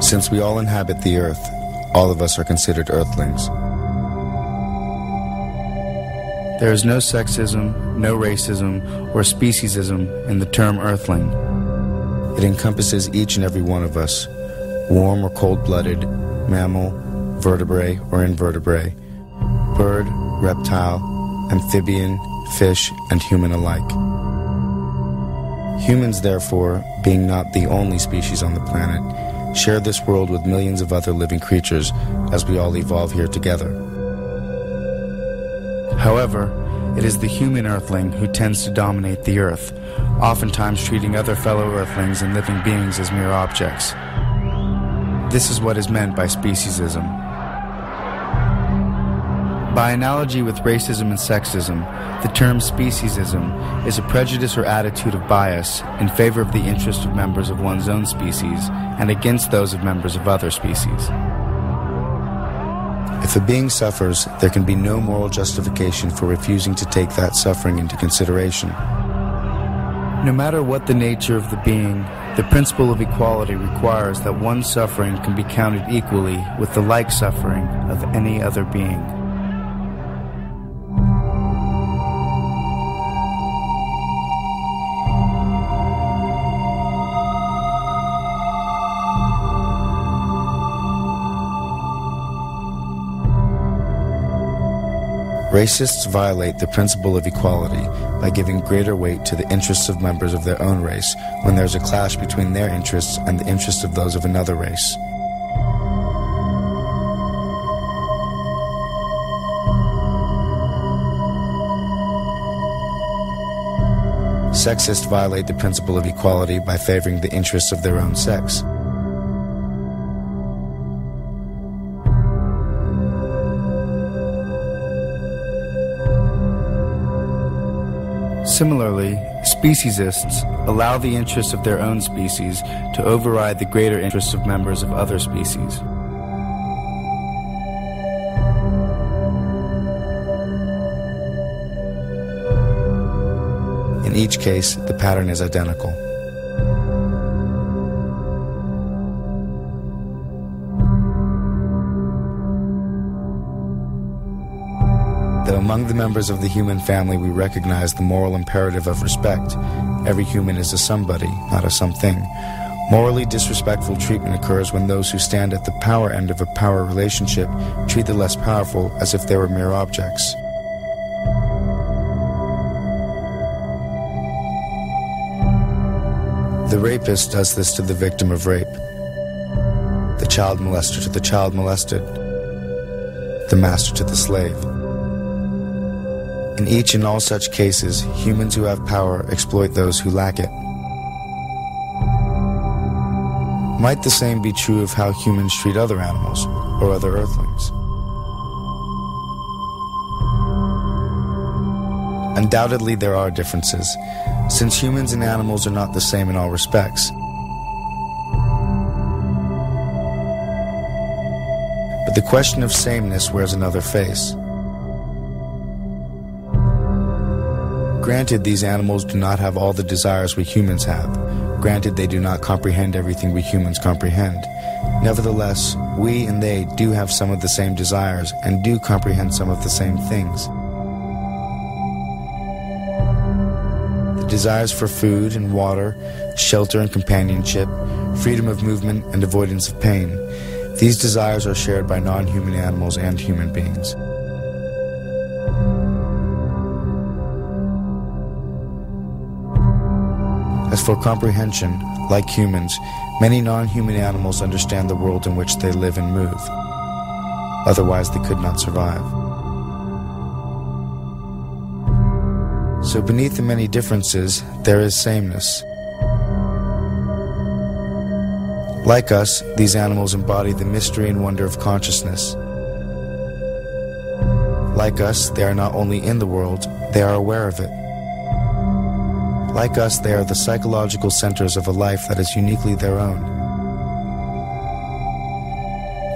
Since we all inhabit the earth, all of us are considered Earthlings. There is no sexism, no racism, or speciesism in the term Earthling. It encompasses each and every one of us, warm or cold-blooded, mammal, vertebrate or invertebrate, bird, reptile, amphibian, fish, and human alike. Humans, therefore, being not the only species on the planet, share this world with millions of other living creatures as we all evolve here together. However, it is the human Earthling who tends to dominate the Earth, oftentimes treating other fellow Earthlings and living beings as mere objects. This is what is meant by speciesism. By analogy with racism and sexism, the term speciesism is a prejudice or attitude of bias in favor of the interest of members of one's own species and against those of members of other species. If a being suffers, there can be no moral justification for refusing to take that suffering into consideration. No matter what the nature of the being, the principle of equality requires that one's suffering can be counted equally with the like suffering of any other being. Racists violate the principle of equality by giving greater weight to the interests of members of their own race when there is a clash between their interests and the interests of those of another race. Sexists violate the principle of equality by favoring the interests of their own sex. Similarly, speciesists allow the interests of their own species to override the greater interests of members of other species. In each case, the pattern is identical. Though among the members of the human family we recognize the moral imperative of respect, every human is a somebody, not a something. Morally disrespectful treatment occurs when those who stand at the power end of a power relationship treat the less powerful as if they were mere objects. The rapist does this to the victim of rape, the child molester to the child molested, the master to the slave. In each and all such cases, humans who have power exploit those who lack it. Might the same be true of how humans treat other animals or other Earthlings? Undoubtedly there are differences, since humans and animals are not the same in all respects. But the question of sameness wears another face. Granted, these animals do not have all the desires we humans have. Granted, they do not comprehend everything we humans comprehend. Nevertheless, we and they do have some of the same desires and do comprehend some of the same things. The desires for food and water, shelter and companionship, freedom of movement and avoidance of pain. These desires are shared by non-human animals and human beings. As for comprehension, like humans, many non-human animals understand the world in which they live and move. Otherwise, they could not survive. So beneath the many differences, there is sameness. Like us, these animals embody the mystery and wonder of consciousness. Like us, they are not only in the world, they are aware of it. Like us, they are the psychological centers of a life that is uniquely their own.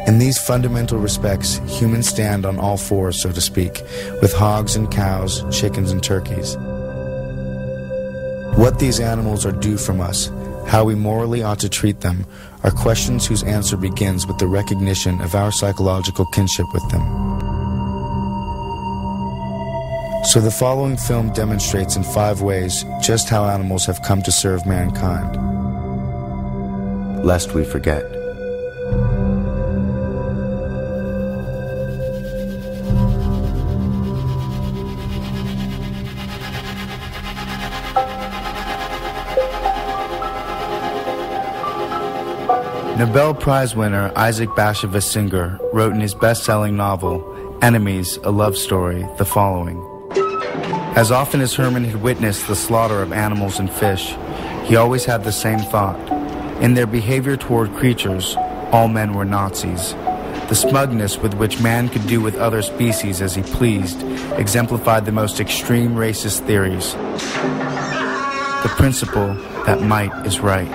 In these fundamental respects, humans stand on all fours, so to speak, with hogs and cows, chickens and turkeys. What these animals are due from us, how we morally ought to treat them, are questions whose answer begins with the recognition of our psychological kinship with them. So the following film demonstrates in 5 ways just how animals have come to serve mankind. Lest we forget. Nobel Prize winner Isaac Bashevis Singer wrote in his best-selling novel, Enemies, a Love Story, the following. As often as Herman had witnessed the slaughter of animals and fish, he always had the same thought. In their behavior toward creatures, all men were Nazis. The smugness with which man could do with other species as he pleased exemplified the most extreme racist theories. The principle that might is right.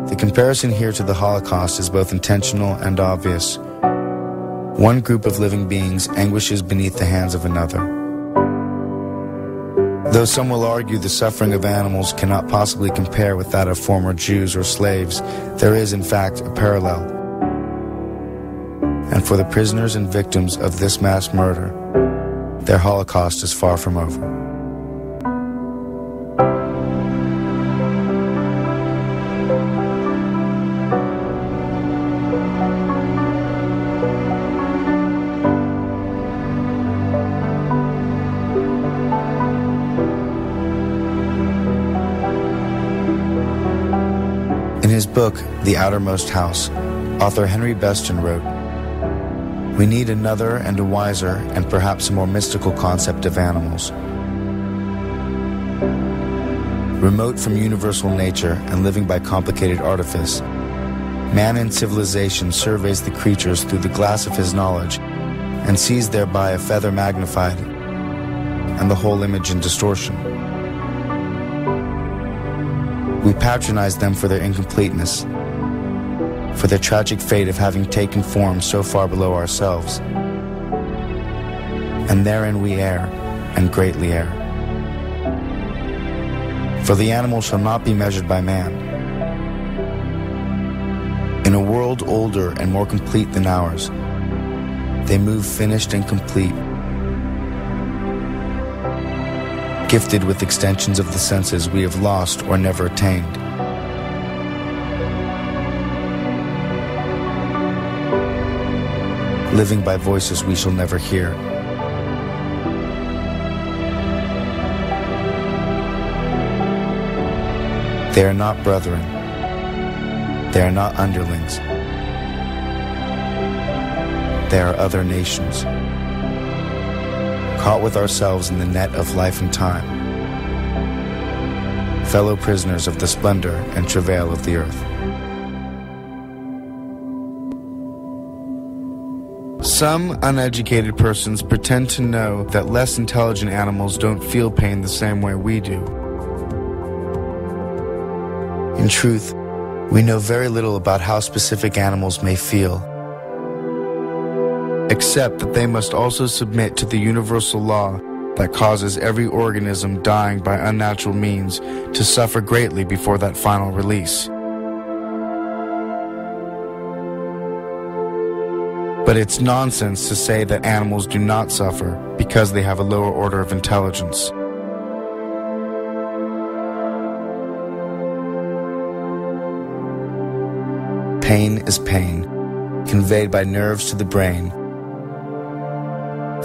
The comparison here to the Holocaust is both intentional and obvious. One group of living beings anguishes beneath the hands of another. Though some will argue the suffering of animals cannot possibly compare with that of former Jews or slaves, there is in fact a parallel. And for the prisoners and victims of this mass murder, their Holocaust is far from over. In his book, The Outermost House, author Henry Beston wrote, "We need another and a wiser and perhaps a more mystical concept of animals. Remote from universal nature and living by complicated artifice, man in civilization surveys the creatures through the glass of his knowledge and sees thereby a feather magnified and the whole image in distortion. We patronize them for their incompleteness, for their tragic fate of having taken form so far below ourselves. And therein we err, and greatly err. For the animal shall not be measured by man. In a world older and more complete than ours, they move finished and complete, gifted with extensions of the senses we have lost or never attained. Living by voices we shall never hear. They are not brethren. They are not underlings. They are other nations, caught with ourselves in the net of life and time, fellow prisoners of the splendor and travail of the earth." Some uneducated persons pretend to know that less intelligent animals don't feel pain the same way we do. In truth, we know very little about how specific animals may feel, except that they must also submit to the universal law that causes every organism dying by unnatural means to suffer greatly before that final release. But it's nonsense to say that animals do not suffer because they have a lower order of intelligence. Pain is pain, conveyed by nerves to the brain,